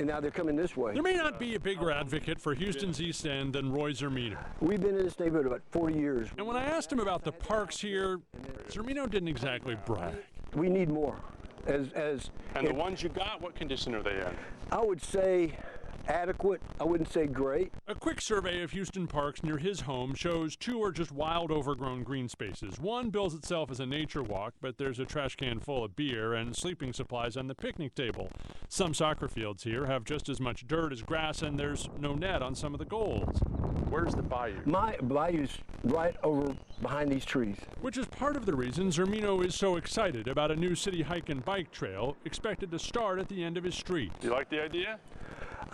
and now they're coming this way. There may not be a bigger advocate for Houston's East End than Roy Zermino. We've been in this neighborhood about 40 years. And when I asked him about the parks here, Zermino didn't exactly brag. We need more. And the ones you got, what condition are they in? I would say adequate. I wouldn't say great. A quick survey of Houston parks near his home shows 2 are just wild, overgrown green spaces. One bills itself as a nature walk, but there's a trash can full of beer and sleeping supplies on the picnic table. Some soccer fields here have just as much dirt as grass, and there's no net on some of the goals. Where's the bayou? My bayou's right over behind these trees. Which is part of the reason Zermino is so excited about a new city hike and bike trail expected to start at the end of his street. You like the idea?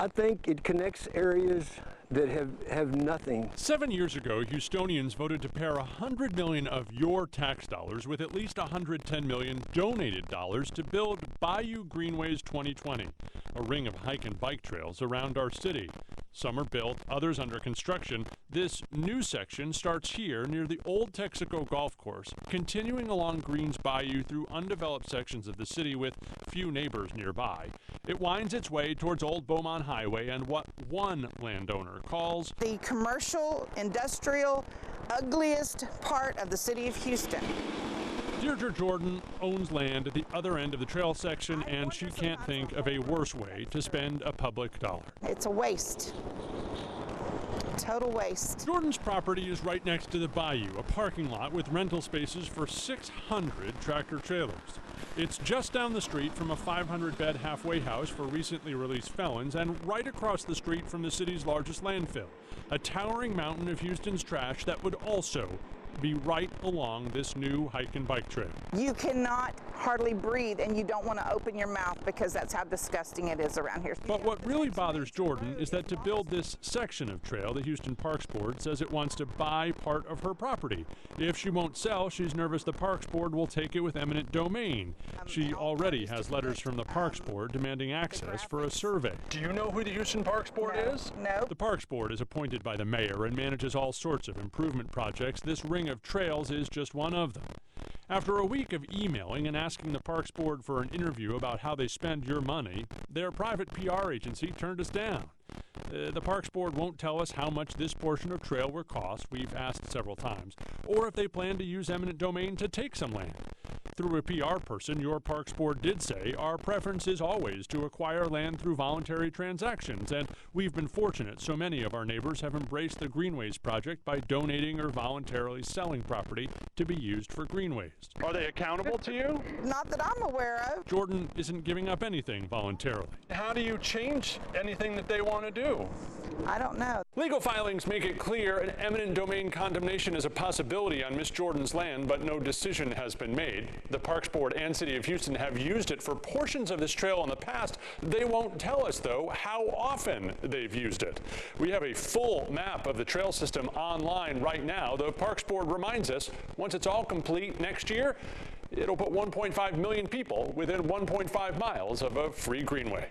I think it connects areas that have nothing. 7 years ago, Houstonians voted to pair $100 million of your tax dollars with at least $110 million donated dollars to build Bayou Greenways 2020, a ring of hike and bike trails around our city. Some are built, others under construction. This new section starts here near the old Texaco Golf Course, continuing along Greens Bayou through undeveloped sections of the city with few neighbors nearby. It winds its way towards Old Beaumont Highway and what one landowner calls the commercial, industrial, ugliest part of the city of Houston. Deirdre Jordan owns land at the other end of the trail section, and she can't think of a worse way to spend a public dollar. It's a waste. Total waste. Jordan's property is right next to the bayou, a parking lot with rental spaces for 600 tractor trailers. It's just down the street from a 500-bed halfway house for recently released felons and right across the street from the city's largest landfill, a towering mountain of Houston's trash that would also be right along this new hike and bike trail. You cannot hardly breathe, and you don't want to open your mouth because that's how disgusting it is around here. But what really bothers Jordan is that to build this section of trail, the Houston Parks Board says it wants to buy part of her property. If she won't sell, she's nervous the Parks Board will take it with eminent domain. She already has letters from the Parks Board demanding access for a survey. Do you know who the Houston Parks Board is? No. The Parks Board is appointed by the mayor and manages all sorts of improvement projects. This ring of trails is just one of them. After a week of emailing and asking the Parks Board for an interview about how they spend your money, their private PR agency turned us down. The Parks Board won't tell us how much this portion of trail will cost, we've asked several times, or if they plan to use eminent domain to take some land. Through a PR person, your Parks Board did say, our preference is always to acquire land through voluntary transactions, and we've been fortunate so many of our neighbors have embraced the Greenways project by donating or voluntarily selling property to be used for greenways. Are they accountable to you? Not that I'm aware of. Jordan isn't giving up anything voluntarily. How do you change anything that they want to do? I don't know. Legal filings make it clear an eminent domain condemnation is a possibility on Miss Jordan's land, but no decision has been made. The Parks Board and City of Houston have used it for portions of this trail in the past. They won't tell us, though, how often they've used it. We have a full map of the trail system online right now. The Parks Board reminds us, once it's all complete next year, it'll put 1.5 million people within 1.5 miles of a free greenway.